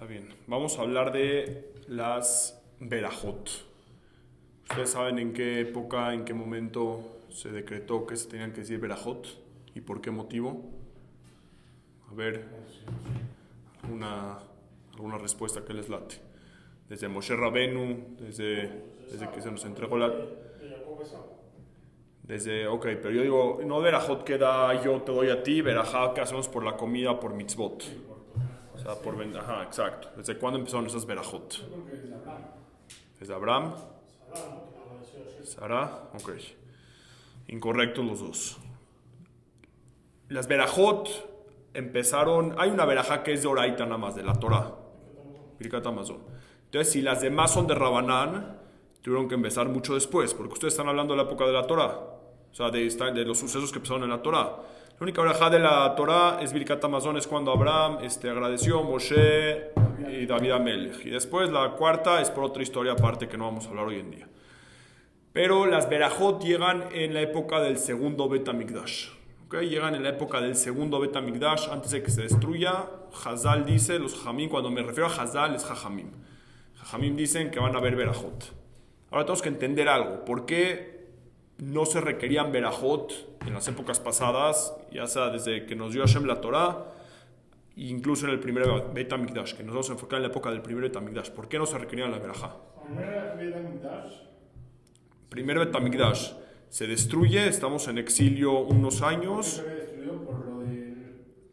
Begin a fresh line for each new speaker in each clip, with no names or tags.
Está bien. Vamos a hablar de las Berajot. ¿Ustedes saben en qué época, en qué momento se decretó que se tenían que decir Berajot? ¿Y por qué motivo? A ver, alguna respuesta que les late. Desde Moshe Rabenu, desde que se nos entregó la... Ok, pero yo digo, no Berajot que da yo te doy a ti, Berajá que hacemos por la comida, por mitzvot. O sea, ajá, exacto. ¿Desde cuándo empezaron esas Berajot? Desde Abraham. Sara, ok. Incorrectos los dos. Las Berajot empezaron, hay una Berajá que es de Oraita nada más, de la Torah. Birkat Hamazon. Entonces, si las demás son de Rabanán, tuvieron que empezar mucho después, porque ustedes están hablando de la época de la Torah. O sea, de los sucesos que pasaron en la Torah. La única verajá de la Torah es Birkat Hamazon, es cuando Abraham agradeció, Moshe y David Amelech. Y después la cuarta es por otra historia aparte que no vamos a hablar hoy en día. Pero las Berajot llegan en la época del segundo Bet HaMikdash. ¿Okay? Llegan en la época del segundo Bet HaMikdash, antes de que se destruya. Hazal dice, los Jajamim, cuando me refiero a Hazal es Jajamim. Jajamim dicen que van a haber Berajot. Ahora tenemos que entender algo. ¿Por qué no se requerían Berajot en las épocas pasadas, ya sea desde que nos dio Hashem la Torah, incluso en el primer Bet HaMikdash, que nos vamos a enfocar en la época del primer Bet HaMikdash? ¿Por qué no se requerían la Berajá? Primer Bet HaMikdash se destruye, estamos en exilio unos años.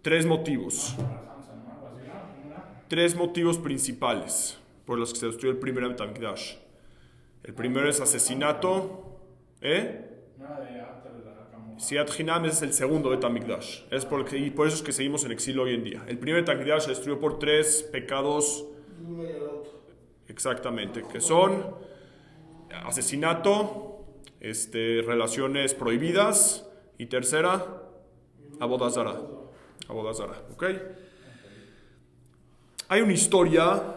Tres motivos. Tres motivos principales por los que se destruyó el primer Bet HaMikdash. El primero es asesinato. Siat Hinam es el segundo Bet HaMikdash. Y por eso es que seguimos en exilio hoy en día. El primer Bet HaMikdash se destruyó por tres pecados. Exactamente, que son asesinato, relaciones prohibidas y tercera, Avodah Zarah. ¿Ok? Hay una historia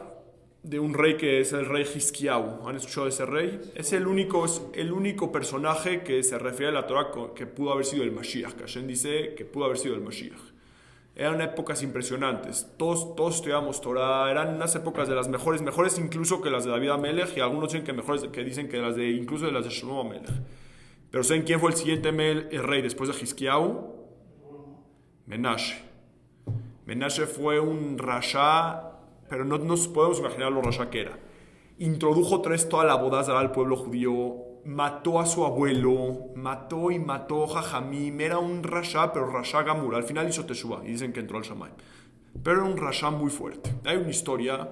de un rey que es el rey Hizkiyahu. ¿Han escuchado de ese rey? Es el único personaje que se refiere a la Torah que pudo haber sido el Mashiach. Que Hashem dice que pudo haber sido el Mashiach. Eran épocas impresionantes. Todos estudiamos Torah. Eran unas épocas de las mejores incluso que las de David Amelech, y algunos dicen que dicen que incluso de las de Shlomo Amelech. Pero ¿saben quién fue el siguiente el rey después de Hizkiyahu? Menashe. Menashe fue un rasha, pero no nos podemos imaginar lo rasha que era. Introdujo otra vez toda la Avodah Zarah al pueblo judío, mató a su abuelo, mató Jajamim. Era un rasha, pero rasha gamur. Al final hizo Teshuvah y dicen que entró al Shamayim. Pero era un rasha muy fuerte. Hay una historia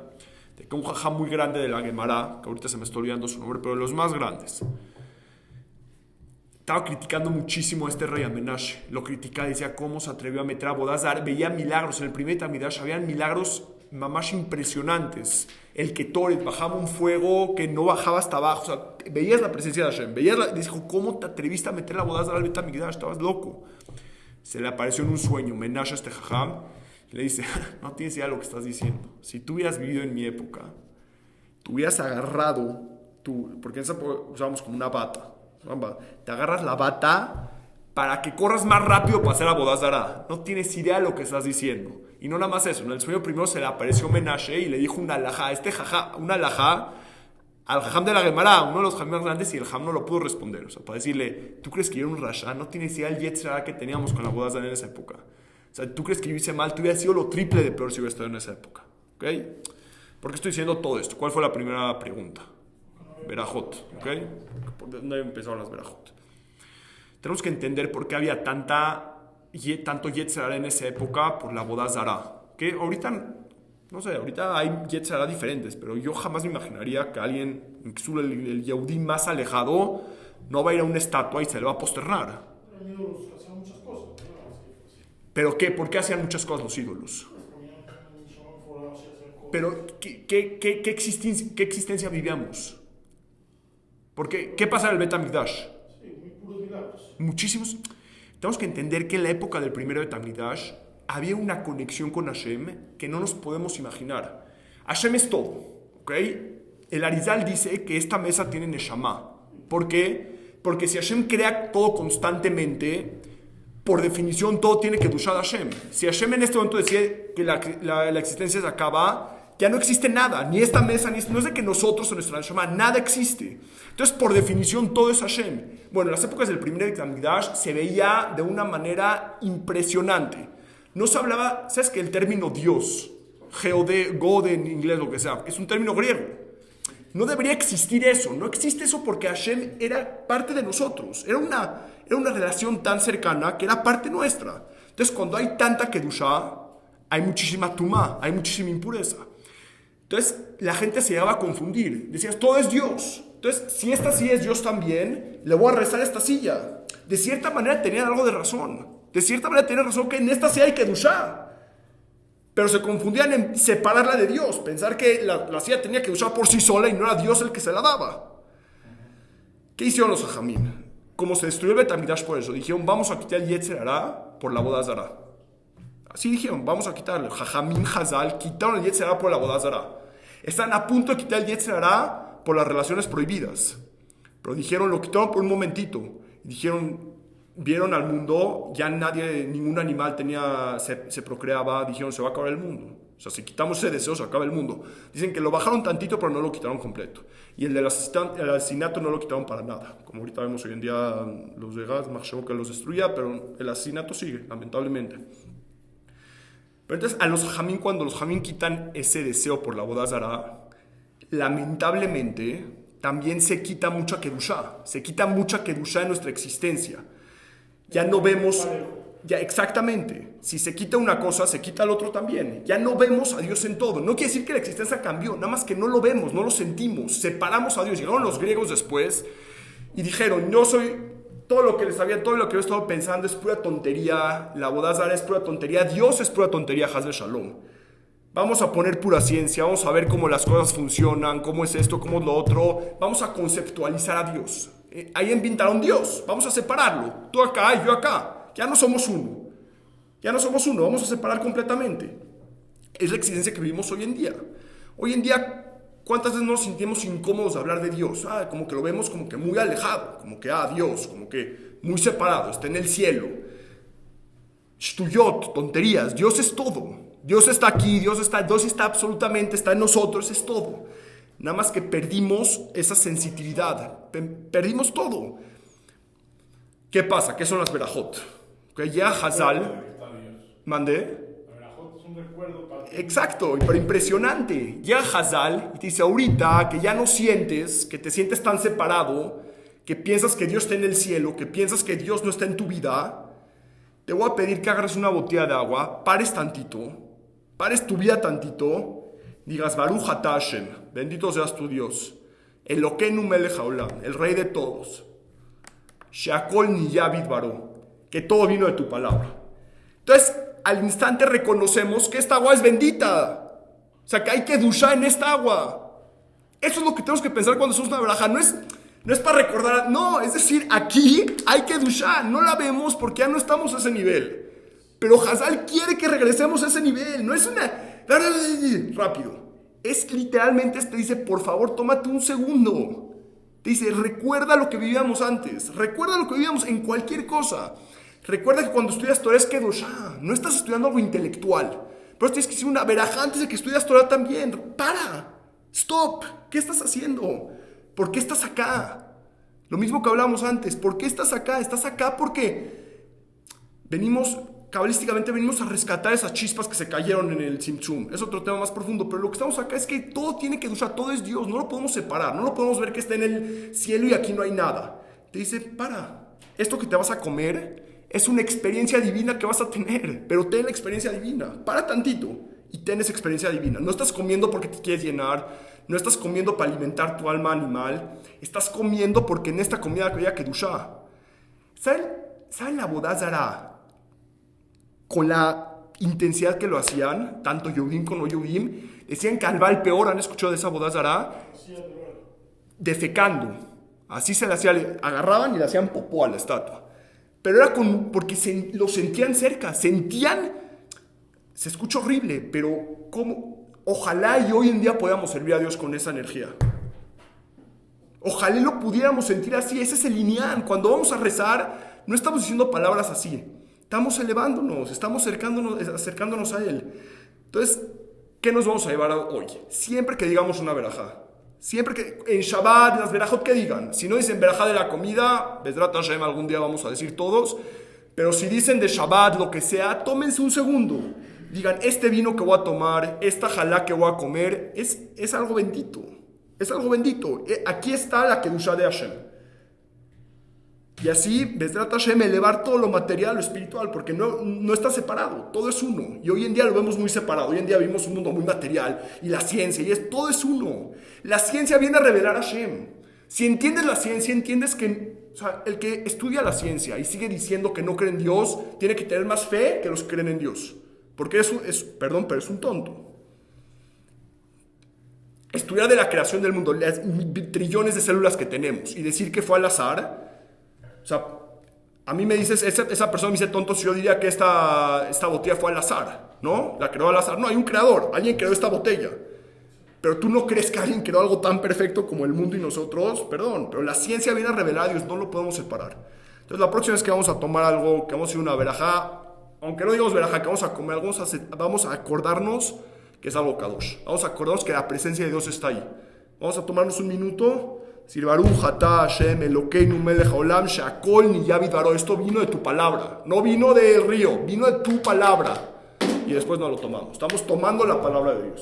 de que un jajam muy grande de la Gemara, que ahorita se me está olvidando su nombre, pero de los más grandes, estaba criticando muchísimo a este rey Menashe. Lo criticaba, decía cómo se atrevió a meter a Avodah Zarah. Veía milagros. En el primer Bet HaMikdash habían milagros mamás impresionantes. El Ketoret bajaba un fuego que no bajaba hasta abajo. O sea, veías la presencia de Hashem. Dijo, ¿cómo te atreviste a meter la Avodah Zarah al Bet HaMikdash? Estabas loco. Se le apareció en un sueño Menashe a este jajam y le dice, no tienes idea de lo que estás diciendo. Si tú hubieras vivido en mi época, tú hubieras agarrado porque en esa época usábamos como una bata. Te agarras la bata para que corras más rápido para hacer Avodah Zarah. No tienes idea de lo que estás diciendo. Y no nada más eso. En el sueño primero se le apareció Menashe y le dijo una alajá. Una alajá al jajam de la Gemara, uno de los jajam más grandes, y el jajam no lo pudo responder. O sea, para decirle, ¿tú crees que yo era un rasha? No tienes idea del yetzer hara que teníamos con la Avodah Zarah en esa época. O sea, ¿tú crees que yo hice mal? Tú hubieras sido lo triple de peor si hubiera estado en esa época. ¿Ok? ¿Por qué estoy diciendo todo esto? ¿Cuál fue la primera pregunta? Berajot. ¿Ok? ¿Por dónde empezaron las Berajot? Tenemos que entender por qué había tanto yetzer hara en esa época por la Avodah Zarah. Que ahorita, no sé, ahorita hay yetzer hara diferentes, pero yo jamás me imaginaría que alguien, incluso el Yehudí más alejado, no va a ir a una estatua y se le va a posternar. ¿Pero qué? ¿Por qué hacían muchas cosas los ídolos? Pero, ¿qué existencia vivíamos? Porque, ¿qué pasa en el Bet HaMikdash? Muchísimos. Tenemos que entender que en la época del primer Bet HaMikdash había una conexión con Hashem que no nos podemos imaginar. Hashem es todo, ¿ok? El Arizal dice que esta mesa tiene Neshama. ¿Por qué? Porque si Hashem crea todo constantemente, por definición todo tiene que dushar a Hashem. Si Hashem en este momento decide que la existencia se acaba, ya no existe nada, ni esta mesa, no es de que nosotros en nuestra Neshama, nada existe. Entonces, por definición, todo es Hashem. Bueno, en las épocas del primer Beit HaMikdash se veía de una manera impresionante. No se hablaba, ¿sabes qué? El término Dios, God en inglés, lo que sea, es un término griego. No debería existir eso, no existe eso porque Hashem era parte de nosotros, era una relación tan cercana que era parte nuestra. Entonces, cuando hay tanta Kedushá, hay muchísima tumá, hay muchísima impureza. Entonces, la gente se llegaba a confundir. Decías, todo es Dios. Entonces, si esta sí es Dios también, le voy a rezar a esta silla. De cierta manera tenían algo de razón. De cierta manera tenían razón que en esta sí hay Kedushá. Pero se confundían en separarla de Dios. Pensar que la silla tenía Kedushá por sí sola y no era Dios el que se la daba. ¿Qué hicieron los Jajamim? Como se destruyó el Beit HaMikdash por eso, dijeron, vamos a quitar el Yetzer Hará por la boda Zará. Así dijeron, vamos a quitarlo. Jajamim Hazal quitaron el Yetzer Hará por la boda Zará. Están a punto de quitar el Yetzer Hará por las relaciones prohibidas. Pero dijeron, lo quitaron por un momentito. Y dijeron, vieron al mundo, ya nadie, ningún animal se procreaba. Dijeron, se va a acabar el mundo. O sea, si quitamos ese deseo, se acaba el mundo. Dicen que lo bajaron tantito, pero no lo quitaron completo. Y el asesinato no lo quitaron para nada. Como ahorita vemos hoy en día, los de Gaz, Machshavo que los destruía, pero el asesinato sigue, lamentablemente. Pero entonces, a los Jajamim, cuando los Jajamim quitan ese deseo por la boda Zará, lamentablemente, también se quita mucha Kedushá. Se quita mucha Kedushá en nuestra existencia. Ya no vemos... Ya, exactamente. Si se quita una cosa, se quita el otro también. Ya no vemos a Dios en todo. No quiere decir que la existencia cambió, nada más que no lo vemos, no lo sentimos. Separamos a Dios. Llegaron los griegos después y dijeron, yo soy... Todo lo que les había, todo lo que yo he estado pensando es pura tontería. La boda Zará es pura tontería. Dios es pura tontería, Haz de Shalom. Vamos a poner pura ciencia, vamos a ver cómo las cosas funcionan, cómo es esto, cómo es lo otro. Vamos a conceptualizar a Dios. Ahí inventaron Dios. Vamos a separarlo. Tú acá y yo acá. Ya no somos uno. Ya no somos uno. Vamos a separar completamente. Es la existencia que vivimos hoy en día. Hoy en día, ¿cuántas veces nos sentimos incómodos de hablar de Dios? Como que lo vemos como que muy alejado. Como que, Dios, como que muy separado. Está en el cielo. Shtuyot, tonterías. Dios es todo. Dios está aquí. Dios está absolutamente, está en nosotros. Es todo. Nada más que perdimos esa sensibilidad. Perdimos todo. ¿Qué pasa? ¿Qué son las verajot? Que ya Hazal... ¿Mandé? La verajot es un recuerdo para ti. Exacto, pero impresionante. Ya Hazal y te dice ahorita que ya no sientes, que te sientes tan separado, que piensas que Dios está en el cielo, que piensas que Dios no está en tu vida, te voy a pedir que agarres una botella de agua, pares tantito, pares tu vida tantito, digas Baruch Atah Hashem, bendito seas tu Dios, Elokeinu melech haolam, el rey de todos. Sheakol niyavid baro, que todo vino de tu palabra. Entonces, al instante reconocemos que esta agua es bendita. O sea, que hay Kedushá en esta agua. Eso es lo que tenemos que pensar cuando somos una verajá. No es para recordar, no, es decir, aquí hay Kedushá. No la vemos porque ya no estamos a ese nivel. Pero Hazal quiere que regresemos a ese nivel. No es una... rápido. Es literalmente, te dice, por favor, tómate un segundo. Te dice, recuerda lo que vivíamos antes. Recuerda lo que vivíamos en cualquier cosa. Recuerda que cuando estudias Torah es Kedushá. No estás estudiando algo intelectual. Pero tienes que decir una verajá antes de que estudias Torah también. Para. Stop. ¿Qué estás haciendo? ¿Por qué estás acá? Lo mismo que hablábamos antes. ¿Por qué estás acá? Estás acá porque cabalísticamente venimos a rescatar esas chispas que se cayeron en el Tzimtzum. Es otro tema más profundo, pero lo que estamos acá es que todo tiene Kedushá, todo es Dios, no lo podemos separar, no lo podemos ver que está en el cielo y aquí no hay nada. Te dice, para, esto que te vas a comer es una experiencia divina que vas a tener, pero ten la experiencia divina, para tantito y ten esa experiencia divina. No estás comiendo porque te quieres llenar, no estás comiendo para alimentar tu alma animal, estás comiendo porque en esta comida había Kedushá. ¿Saben la boda Zará? Con la intensidad que lo hacían, tanto Yehudim como no Yehudim, decían que al Baal Peor, ¿han escuchado de esa boda Zará? Defecando. Así se le hacía, agarraban y le hacían popó a la estatua. Pero era porque lo sentían cerca, sentían, se escucha horrible, pero ojalá y hoy en día podamos servir a Dios con esa energía. Ojalá lo pudiéramos sentir así, ese es el lineal. Cuando vamos a rezar, no estamos diciendo palabras así. Estamos elevándonos, estamos acercándonos a Él. Entonces, ¿qué nos vamos a llevar hoy? Siempre que digamos una verajá, siempre que en Shabbat, en las verajot que digan, si no dicen verajá de la comida, Bezrat Hashem algún día vamos a decir todos, pero si dicen de Shabbat, lo que sea, tómense un segundo. Digan, este vino que voy a tomar, esta jalá que voy a comer, es algo bendito. Es algo bendito. Aquí está la Kedushá de Hashem. Y así, Bezrat Hashem, elevar todo lo material, lo espiritual, porque no está separado, todo es uno. Y hoy en día lo vemos muy separado. Hoy en día vivimos un mundo muy material, y la ciencia, todo es uno. La ciencia viene a revelar a Hashem. Si entiendes la ciencia, entiendes que, o sea, el que estudia la ciencia y sigue diciendo que no cree en Dios, tiene que tener más fe que los que creen en Dios. Porque pero es un tonto. Estudiar de la creación del mundo, las trillones de células que tenemos, y decir que fue al azar. O sea, a mí me dices, esa persona me dice tonto si yo diría que esta botella fue al azar, ¿no? La creó al azar. No, hay un creador, alguien creó esta botella. Pero tú no crees que alguien creó algo tan perfecto como el mundo y nosotros, perdón, pero la ciencia viene a revelar a Dios, no lo podemos separar. Entonces la próxima vez que vamos a tomar algo, que vamos a ir a una verajá, aunque no digamos verajá, que vamos a comer algo, vamos a acordarnos que es algo kadosh. Vamos a acordarnos que la presencia de Dios está ahí. Vamos a tomarnos un minuto. Decir, Baruch atah Hashem Elokeinu melech haolam she'akol niyah bidvaro. Esto vino de tu palabra, no vino del río, vino de tu palabra. Y después no lo tomamos. Estamos tomando la palabra de Dios.